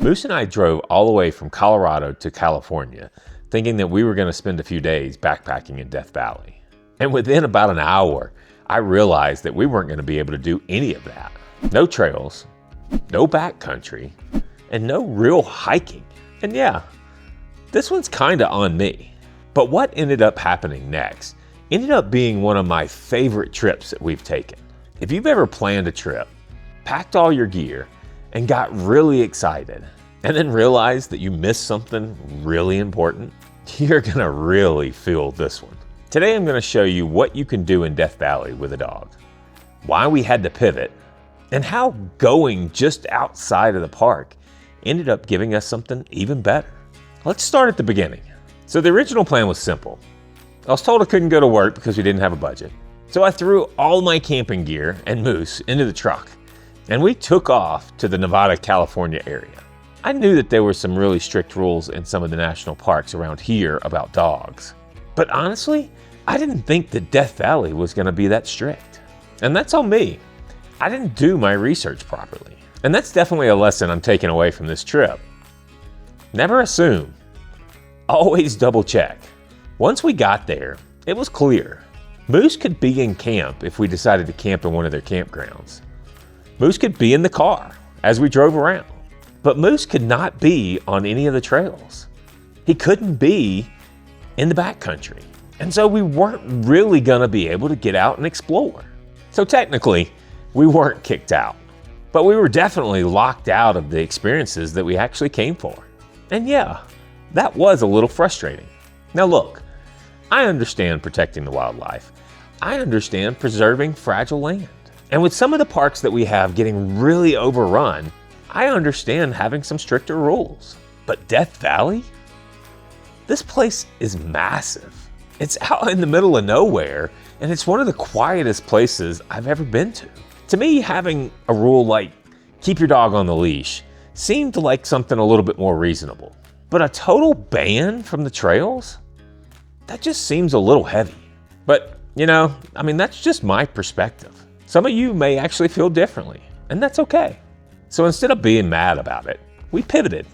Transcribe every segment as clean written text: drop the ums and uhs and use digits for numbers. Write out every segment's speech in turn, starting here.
Moose and I drove all the way from Colorado to California, thinking that we were going to spend a few days backpacking in Death Valley. And within about an hour, I realized that we weren't going to be able to do any of that. No trails, no backcountry, and no real hiking. And yeah, this one's kind of on me. But what ended up happening next ended up being one of my favorite trips that we've taken. If you've ever planned a trip, packed all your gear, and got really excited, and then realized that you missed something really important, you're gonna really feel this one. Today I'm gonna show you what you can do in Death Valley with a dog, why we had to pivot, and how going just outside of the park ended up giving us something even better. Let's start at the beginning. So the original plan was simple. I was told I couldn't go to work because we didn't have a budget. So I threw all my camping gear and Moose into the truck, and we took off to the Nevada, California area. I knew that there were some really strict rules in some of the national parks around here about dogs. But honestly, I didn't think that Death Valley was gonna be that strict. And that's on me. I didn't do my research properly. And that's definitely a lesson I'm taking away from this trip. Never assume. Always double check. Once we got there, it was clear. Moose could be in camp if we decided to camp in one of their campgrounds. Moose could be in the car as we drove around, but Moose could not be on any of the trails. He couldn't be in the backcountry. And so we weren't really gonna be able to get out and explore. So technically, we weren't kicked out, but we were definitely locked out of the experiences that we actually came for. And yeah, that was a little frustrating. Now look, I understand protecting the wildlife. I understand preserving fragile land. And with some of the parks that we have getting really overrun, I understand having some stricter rules. But Death Valley? This place is massive. It's out in the middle of nowhere, and it's one of the quietest places I've ever been to. To me, having a rule like keep your dog on the leash seemed like something a little bit more reasonable. But a total ban from the trails? That just seems a little heavy. But, that's just my perspective. Some of you may actually feel differently, and that's okay. So instead of being mad about it, we pivoted.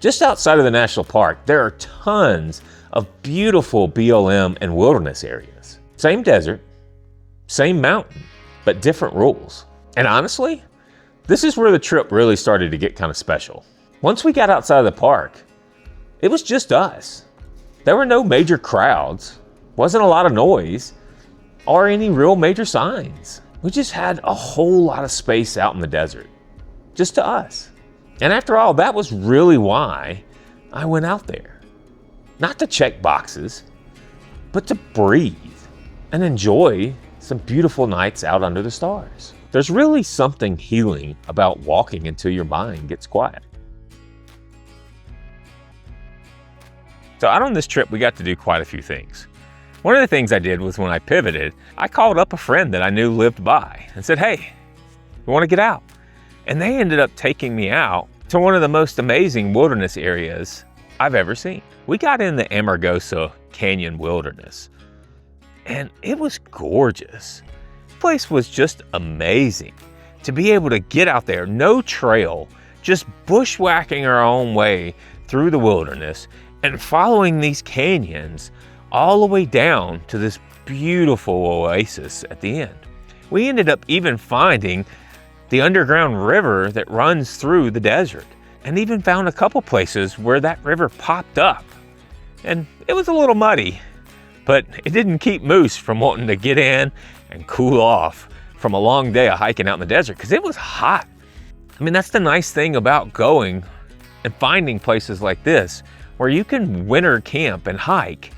Just outside of the national park, there are tons of beautiful BLM and wilderness areas. Same desert, same mountain, but different rules. And honestly, this is where the trip really started to get kind of special. Once we got outside of the park, it was just us. There were no major crowds, wasn't a lot of noise, or any real major signs. We just had a whole lot of space out in the desert, just to us. And after all, that was really why I went out there. Not to check boxes, but to breathe and enjoy some beautiful nights out under the stars. There's really something healing about walking until your mind gets quiet. So out on this trip, we got to do quite a few things. One of the things I did was when I pivoted, I called up a friend that I knew lived by and said, hey, we want to get out. And they ended up taking me out to one of the most amazing wilderness areas I've ever seen. We got in the Amargosa Canyon Wilderness, and it was gorgeous. The place was just amazing. To be able to get out there, no trail, just bushwhacking our own way through the wilderness and following these canyons all the way down to this beautiful oasis at the end. We ended up even finding the underground river that runs through the desert, and even found a couple places where that river popped up. And it was a little muddy, but it didn't keep Moose from wanting to get in and cool off from a long day of hiking out in the desert, because it was hot. That's the nice thing about going and finding places like this, where you can winter camp and hike.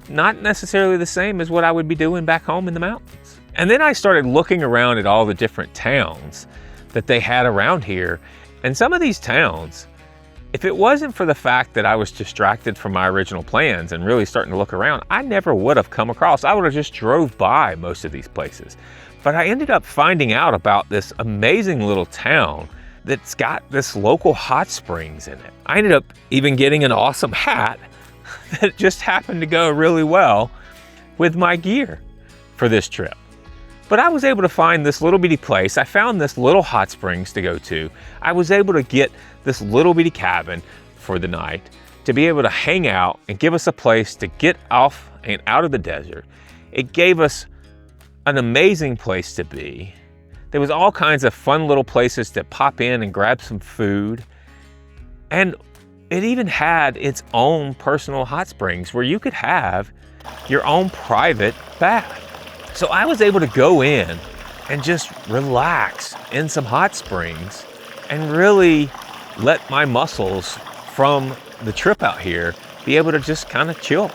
Not necessarily the same as what I would be doing back home in the mountains. And then I started looking around at all the different towns that they had around here. And some of these towns, if it wasn't for the fact that I was distracted from my original plans and really starting to look around, I never would have come across. I would have just drove by most of these places. But I ended up finding out about this amazing little town that's got this local hot springs in it. I ended up even getting an awesome hat that just happened to go really well with my gear for this trip. But I was able to find this little bitty place. I found this little hot springs to go to. I was able to get this little bitty cabin for the night to be able to hang out and give us a place to get off and out of the desert. It gave us an amazing place to be. There was all kinds of fun little places to pop in and grab some food. And it even had its own personal hot springs where you could have your own private bath. So I was able to go in and just relax in some hot springs and really let my muscles from the trip out here be able to just kind of chill.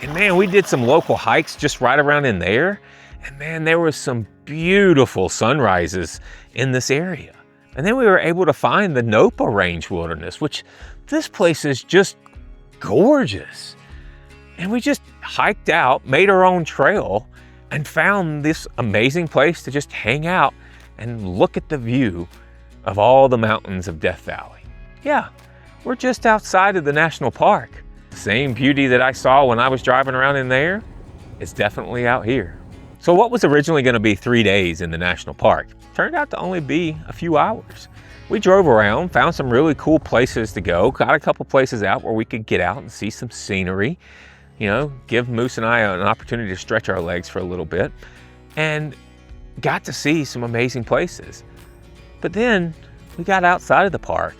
And man, we did some local hikes just right around in there. And man, there was some beautiful sunrises in this area. And then we were able to find the Nopa Range Wilderness, which this place is just gorgeous. And we just hiked out, made our own trail, and found this amazing place to just hang out and look at the view of all the mountains of Death Valley. Yeah, we're just outside of the national park. The same beauty that I saw when I was driving around in there is definitely out here. So what was originally going to be 3 days in the national park turned out to only be a few hours. We drove around, found some really cool places to go, got a couple places out where we could get out and see some scenery, you know, give Moose and I an opportunity to stretch our legs for a little bit, and got to see some amazing places. But then we got outside of the park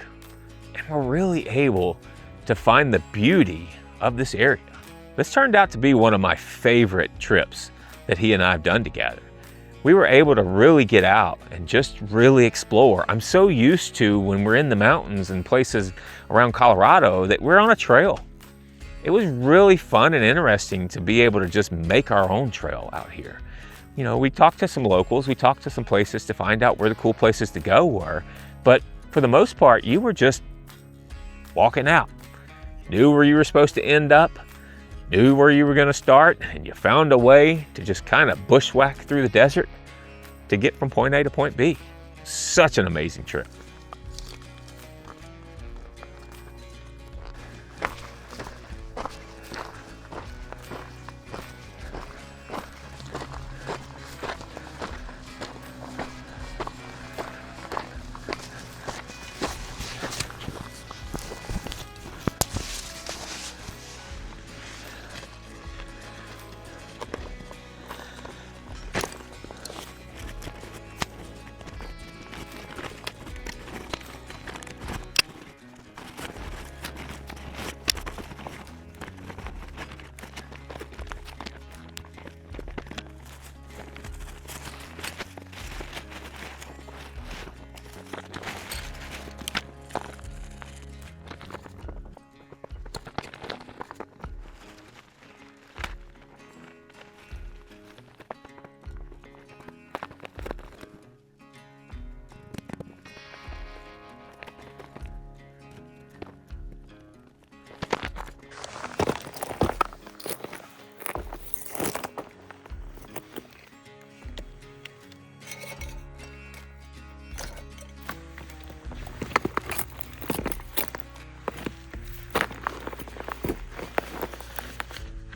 and were really able to find the beauty of this area. This turned out to be one of my favorite trips that he and I have done together. We were able to really get out and just really explore. I'm so used to when we're in the mountains and places around Colorado that we're on a trail. It was really fun and interesting to be able to just make our own trail out here. You know, we talked to some locals, we talked to some places to find out where the cool places to go were, but for the most part, you were just walking out. Knew where you were supposed to end up, knew where you were going to start, and you found a way to just kind of bushwhack through the desert to get from point A to point B. Such an amazing trip.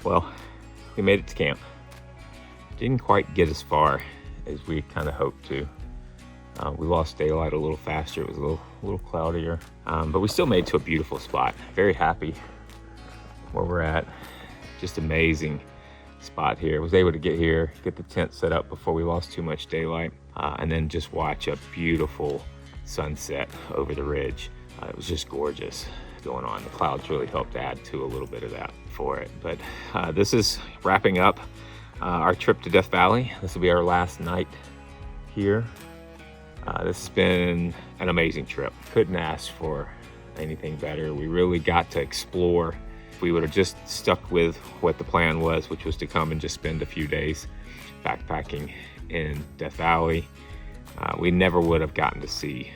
Well, we made it to camp. Didn't quite get as far as we kind of hoped to. We lost daylight a little faster. It was a little cloudier, but we still made it to a beautiful spot. Very happy where we're at. Just amazing spot here. Was able to get here, get the tent set up before we lost too much daylight, and then just watch a beautiful sunset over the ridge. It was just gorgeous going on. The clouds really helped add to a little bit of that for it. But this is wrapping up our trip to Death Valley. This will be our last night here. This has been an amazing trip. Couldn't ask for anything better. We really got to explore. If we would have just stuck with what the plan was, which was to come and just spend a few days backpacking in Death Valley, we never would have gotten to see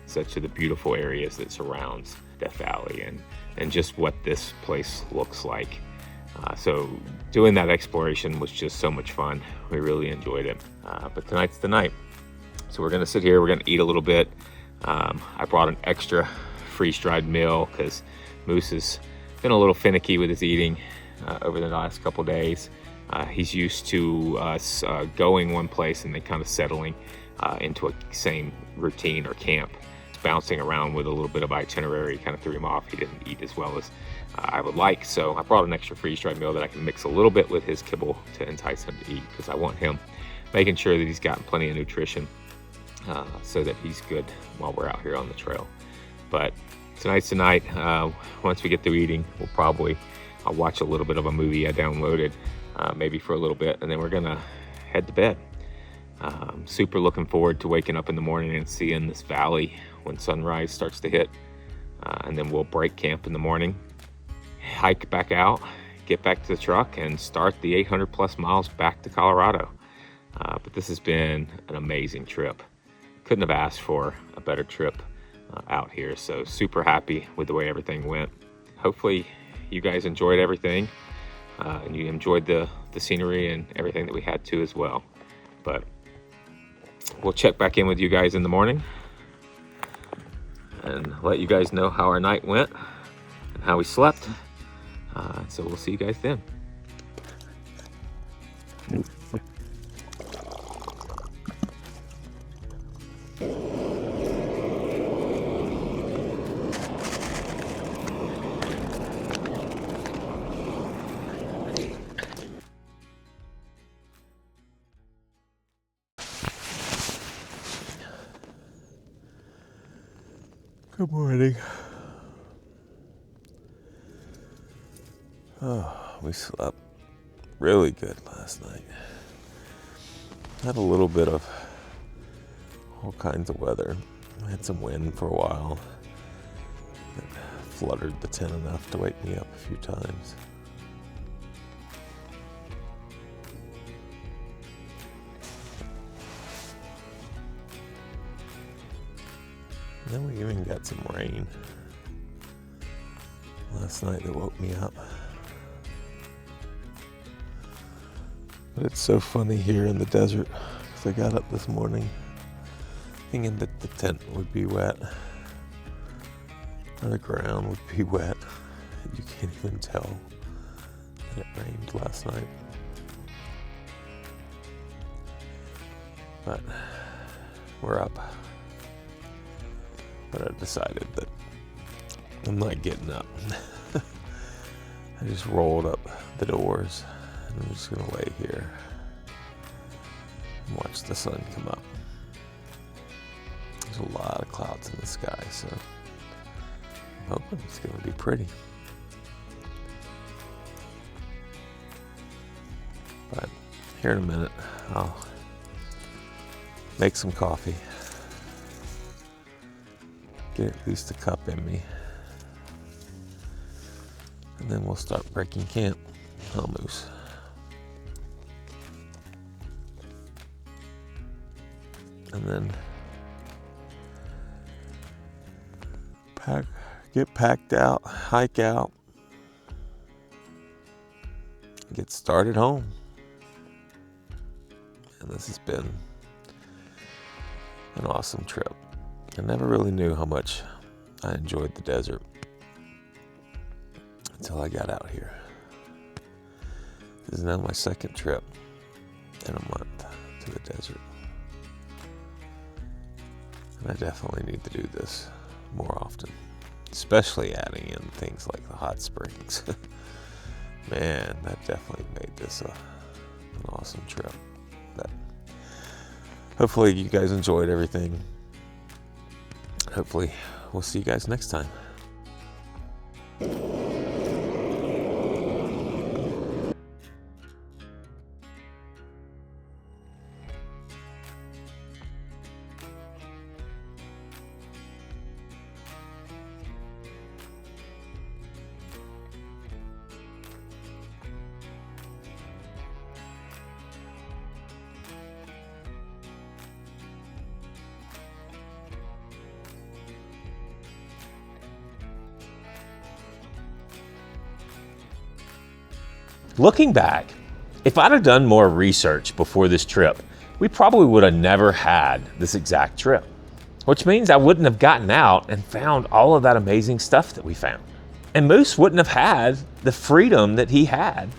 such of the beautiful areas that surrounds Death Valley and just what this place looks like. So doing that exploration was just so much fun. We really enjoyed it. But tonight's the night. So we're gonna sit here, we're gonna eat a little bit. I brought an extra freeze-dried meal because Moose has been a little finicky with his eating over the last couple days. He's used to us going one place and then kind of settling into a same routine or camp. Bouncing around with a little bit of itinerary kind of threw him off. He didn't eat as well as I would like, so I brought an extra freeze-dried meal that I can mix a little bit with his kibble to entice him to eat, because I want him making sure that he's gotten plenty of nutrition so that he's good while we're out here on the trail. But tonight's the night. Once we get through eating, I'll watch a little bit of a movie I downloaded, maybe for a little bit, and then we're gonna head to bed. Super looking forward to waking up in the morning and seeing this valley when sunrise starts to hit, and then we'll break camp in the morning, hike back out, get back to the truck, and start the 800 plus miles back to Colorado. But this has been an amazing trip. Couldn't have asked for a better trip out here, so super happy with the way everything went. Hopefully you guys enjoyed everything, and you enjoyed the scenery and everything that we had to as well. But we'll check back in with you guys in the morning and let you guys know how our night went and how we slept. So we'll see you guys then. Good morning. Oh, we slept really good last night. Had a little bit of all kinds of weather. I had some wind for a while. It fluttered the tent enough to wake me up a few times. And then we even got some rain last night that woke me up. But it's so funny here in the desert, because I got up this morning thinking that the tent would be wet, or the ground would be wet. You can't even tell that it rained last night. But we're up. But I decided that I'm not getting up. I just rolled up the doors and I'm just gonna lay here and watch the sun come up. There's a lot of clouds in the sky, so I'm hoping it's gonna be pretty. But here in a minute, I'll make some coffee. Get at least a cup in me. And then we'll start breaking camp on Moose. And then get packed out, hike out, get started home. And this has been an awesome trip. I never really knew how much I enjoyed the desert until I got out here. This is now my second trip in a month to the desert. And I definitely need to do this more often, especially adding in things like the hot springs. Man, that definitely made this an awesome trip. But hopefully you guys enjoyed everything. Hopefully we'll see you guys next time. Looking back, if I'd have done more research before this trip, we probably would have never had this exact trip, which means I wouldn't have gotten out and found all of that amazing stuff that we found. And Moose wouldn't have had the freedom that he had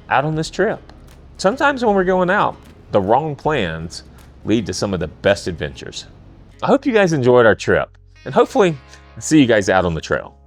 out on this trip. Sometimes when we're going out, the wrong plans lead to some of the best adventures. I hope you guys enjoyed our trip, and hopefully I'll see you guys out on the trail.